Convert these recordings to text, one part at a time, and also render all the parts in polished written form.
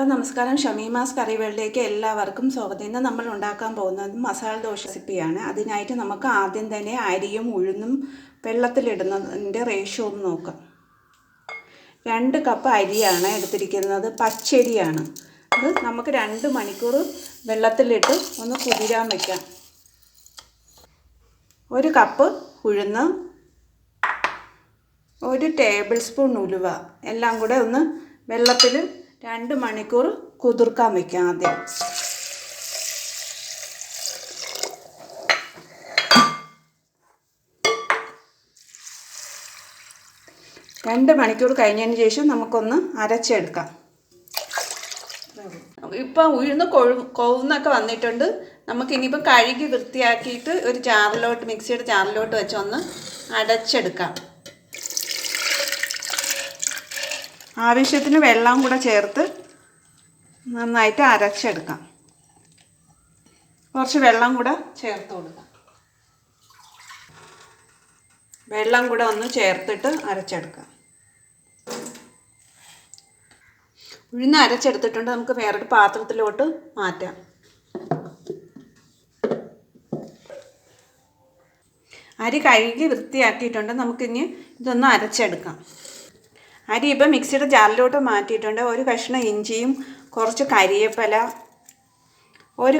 നമസ്കാരം, ഷമീമാസ് കറിവേൾഡിലേക്ക് എല്ലാവർക്കും സ്വാഗതം. ഇന്ന് നമ്മൾ ഉണ്ടാക്കാൻ പോകുന്നത് മസാല ദോശ റെസിപ്പിയാണ്. അതിനായിട്ട് നമുക്ക് ആദ്യം തന്നെ അരിയും ഉഴുന്നും വെള്ളത്തിലിടുന്നതിൻ്റെ റേഷ്യോ ഒന്ന് നോക്കാം. 2 കപ്പ് അരിയാണ് എടുത്തിരിക്കുന്നത്, പച്ചരിയാണ്. അത് നമുക്ക് 2 മണിക്കൂർ വെള്ളത്തിലിട്ട് ഒന്ന് കുതിരാൻ വയ്ക്കാം. 1 കപ്പ് ഉഴുന്ന്, 1 ടേബിൾ സ്പൂൺ ഉലുവ എല്ലാം കൂടെ ഒന്ന് വെള്ളത്തിൽ 2 മണിക്കൂർ കുതിർക്കാൻ വയ്ക്കാം. ആദ്യം 2 മണിക്കൂർ കഴിഞ്ഞതിന് ശേഷം നമുക്കൊന്ന് അരച്ചെടുക്കാം. ഇപ്പം ഉഴുന്ന് കൊവുന്നൊക്കെ വന്നിട്ടുണ്ട്. നമുക്കിനിയിപ്പം കഴുകി വൃത്തിയാക്കിയിട്ട് ഒരു ജാറിലോട്ട്, മിക്സിയുടെ ജാറിലോട്ട് വെച്ചൊന്ന് അടച്ചെടുക്കാം. ആവശ്യത്തിന് വെള്ളം കൂടെ ചേർത്ത് നന്നായിട്ട് അരച്ചെടുക്കാം. കുറച്ച് വെള്ളം കൂടെ ചേർത്ത് കൊടുക്കാം. വെള്ളം കൂടെ ഒന്ന് ചേർത്തിട്ട് അരച്ചെടുക്കാം. ഉഴുന്ന് അരച്ചെടുത്തിട്ടുണ്ട്. നമുക്ക് വേറൊരു പാത്രത്തിലോട്ട് മാറ്റാം. അരി കഴുകി വൃത്തിയാക്കിയിട്ടുണ്ട്. നമുക്കിനി ഇതൊന്ന് അരച്ചെടുക്കാം. അരി ഇപ്പം മിക്സിയുടെ ജാറിലോട്ട് മാറ്റിയിട്ടുണ്ട്. 1 കഷ്ണം ഇഞ്ചിയും കുറച്ച് കരിവേപ്പില, 1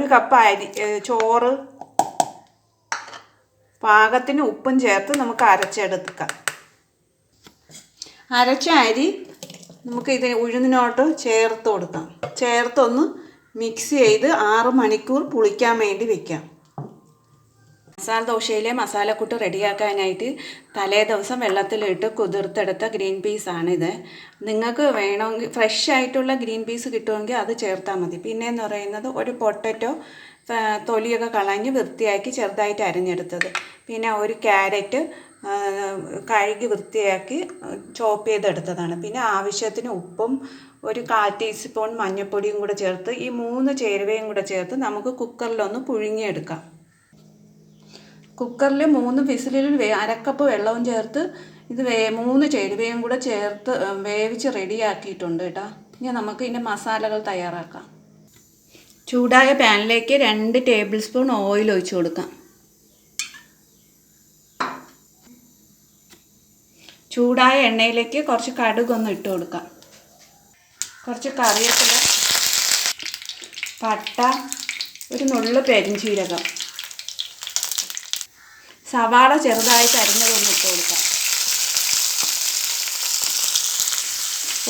കപ്പ് അരി ചോറ്, പാകത്തിന് ഉപ്പും ചേർത്ത് നമുക്ക് അരച്ചെടുക്കാം. അരച്ച അരി നമുക്ക് ഇത് ഉഴുന്നിനോട്ട് ചേർത്ത് കൊടുക്കാം. ചേർത്തൊന്ന് മിക്സ് ചെയ്ത് 6 മണിക്കൂർ പുളിക്കാൻ വേണ്ടി വയ്ക്കാം. മസാല ദോശയിലെ മസാലക്കൂട്ട് റെഡിയാക്കാനായിട്ട് തലേ ദിവസം വെള്ളത്തിലിട്ട് കുതിർത്തെടുത്ത ഗ്രീൻ പീസാണിത്. നിങ്ങൾക്ക് വേണമെങ്കിൽ ഫ്രഷ് ആയിട്ടുള്ള ഗ്രീൻ പീസ് കിട്ടുമെങ്കിൽ അത് ചേർത്താൽ മതി. പിന്നെയെന്ന് പറയുന്നത് ഒരു പൊട്ടറ്റോ തൊലിയൊക്കെ കളഞ്ഞ് വൃത്തിയാക്കി ചെറുതായിട്ട് അരിഞ്ഞെടുത്തത്, പിന്നെ 1 ക്യാരറ്റ് കഴുകി വൃത്തിയാക്കി ചോപ്പ് ചെയ്തെടുത്തതാണ്. പിന്നെ ആവശ്യത്തിന് ഉപ്പും 1/4 ടീസ്പൂൺ മഞ്ഞൾപ്പൊടിയും കൂടെ ചേർത്ത് ഈ 3 ചേരുവയും കൂടെ ചേർത്ത് നമുക്ക് കുക്കറിലൊന്ന് പുഴുങ്ങിയെടുക്കാം. കുക്കറിൽ 3 വിസിലിൽ 1/2 കപ്പ് വെള്ളവും ചേർത്ത് ഇത് 3 ചേരുവയും കൂടെ ചേർത്ത് വേവിച്ച് റെഡിയാക്കിയിട്ടുണ്ട് കേട്ടോ. ഇനി നമുക്ക് ഇതിൻ്റെ മസാലകൾ തയ്യാറാക്കാം. ചൂടായ പാനിലേക്ക് 2 ടേബിൾ സ്പൂൺ ഓയിൽ ഒഴിച്ച് കൊടുക്കാം. ചൂടായ എണ്ണയിലേക്ക് കുറച്ച് കടുകൊന്ന് ഇട്ട് കൊടുക്കാം. കുറച്ച് കറിവേപ്പില, പട്ട, ഒരു നുള്ള് പെരുംജീരകം, സവാള ചെറുതായിട്ട് അരിഞ്ഞതൊന്ന് ഇട്ട് കൊടുക്കാം.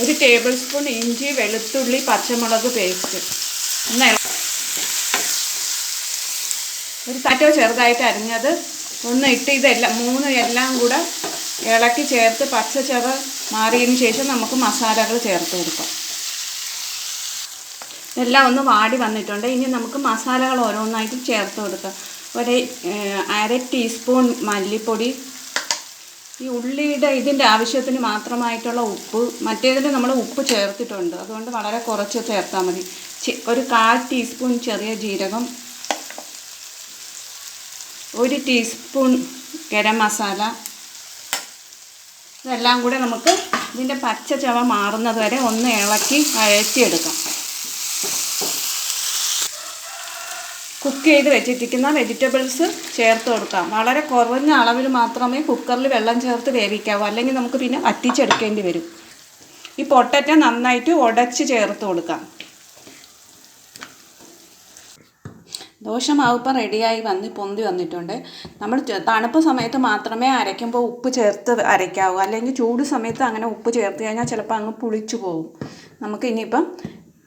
1 ടേബിൾ സ്പൂൺ ഇഞ്ചി, വെളുത്തുള്ളി, പച്ചമുളക് പേസ്റ്റ്, ഒരു ടൊമാറ്റോ ചെറുതായിട്ട് അരിഞ്ഞത് ഒന്ന് ഇട്ട് ഇതെല്ലാം 3 എല്ലാം കൂടെ ഇളക്കി ചേർത്ത് പച്ചച്ചവ മാറിയതിന് ശേഷം നമുക്ക് മസാലകൾ ചേർത്ത് കൊടുക്കാം. ഇതെല്ലാം ഒന്ന് വാടി വന്നിട്ടുണ്ട്. ഇനി നമുക്ക് മസാലകൾ ഓരോന്നായിട്ട് ചേർത്ത് കൊടുക്കാം. 1/2 ടീസ്പൂൺ മല്ലിപ്പൊടി, ഈ ഉള്ളിയുടെ ഇതിൻ്റെ ആവശ്യത്തിന് മാത്രമായിട്ടുള്ള ഉപ്പ്, മറ്റേതിൽ നമ്മൾ ഉപ്പ് ചേർത്തിട്ടുണ്ട്, അതുകൊണ്ട് വളരെ കുറച്ച് ചേർത്താൽ മതി. 1/4 ടീസ്പൂൺ ചെറിയ ജീരകം, 1 ടീസ്പൂൺ ഗരം മസാല. ഇതെല്ലാം കൂടെ നമുക്ക് ഇതിൻ്റെ പച്ച ചവ മാറുന്നത് വരെ ഒന്ന് ഇളക്കി വഴറ്റിയെടുക്കാം. കുക്ക് ചെയ്ത് വെച്ചിരിക്കുന്ന വെജിറ്റബിൾസ് ചേർത്ത് കൊടുക്കാം. വളരെ കുറഞ്ഞ അളവിൽ മാത്രമേ കുക്കറിൽ വെള്ളം ചേർത്ത് വേവിക്കാവൂ, അല്ലെങ്കിൽ നമുക്ക് പിന്നെ വറ്റിച്ചെടുക്കേണ്ടി വരും. ഈ പൊട്ടറ്റോ നന്നായിട്ട് ഉടച്ച് ചേർത്ത് കൊടുക്കാം. ദോശമാവ് ഇപ്പം റെഡിയായി പൊന്തി വന്നിട്ടുണ്ട്. നമ്മൾ തണുപ്പ് സമയത്ത് മാത്രമേ അരയ്ക്കുമ്പോൾ ഉപ്പ് ചേർത്ത് അരയ്ക്കാവൂ, അല്ലെങ്കിൽ ചൂട് സമയത്ത് അങ്ങനെ ഉപ്പ് ചേർത്ത് കഴിഞ്ഞാൽ ചിലപ്പോൾ അങ്ങ് പുളിച്ചു പോകും. നമുക്ക് ഇനിയിപ്പം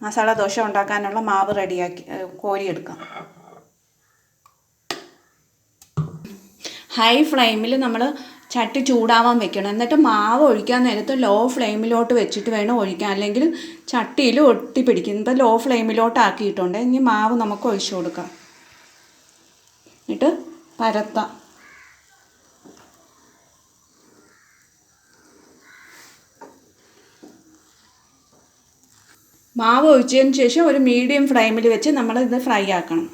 മസാല ദോശ ഉണ്ടാക്കാനുള്ള മാവ് റെഡിയാക്കി കോരിയെടുക്കാം. ഹൈ ഫ്ലെയിമിൽ നമ്മൾ ചട്ടി ചൂടാവാൻ വെക്കണം. എന്നിട്ട് മാവ് ഒഴിക്കാൻ നേരത്ത് ലോ ഫ്ലെയിമിലോട്ട് വെച്ചിട്ട് വേണം ഒഴിക്കാൻ, അല്ലെങ്കിൽ ചട്ടിയിൽ ഒട്ടിപ്പിടിക്കും. ഇപ്പോൾ ലോ ഫ്ലെയിമിലോട്ട് ആക്കിയിട്ടുണ്ട്. ഇനി മാവ് നമുക്ക് ഒഴിച്ചു കൊടുക്കാം. എന്നിട്ട് പരത്താം. മാവ് ഒഴിച്ചതിന് ശേഷം ഒരു മീഡിയം ഫ്ലെയിമിൽ വെച്ച് നമ്മളിത് ഫ്രൈ ആക്കണം.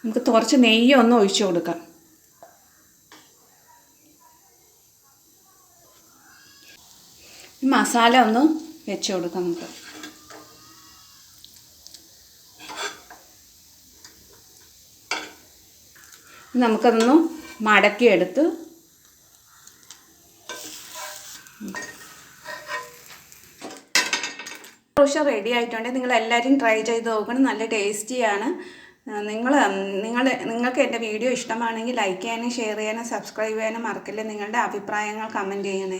നമുക്ക് കുറച്ച് നെയ്യ് ഒന്ന് ഒഴിച്ചു കൊടുക്കാം. മസാല ഒന്ന് വെച്ച് കൊടുക്കാം നമുക്ക്. നമുക്കതൊന്ന് മടക്കിയെടുത്ത് ദോശ റെഡി ആയിട്ടുണ്ട്. നിങ്ങളെല്ലാവരും ട്രൈ ചെയ്ത് നോക്കണം. നല്ല ടേസ്റ്റിയാണ്. നിങ്ങൾക്ക് എൻ്റെ വീഡിയോ ഇഷ്ടമാണെങ്കിൽ ലൈക്ക് ചെയ്യാനും ഷെയർ ചെയ്യാനും സബ്സ്ക്രൈബ് ചെയ്യാനും മറക്കില്ല. നിങ്ങളുടെ അഭിപ്രായങ്ങൾ കമൻറ്റ് ചെയ്യണേ.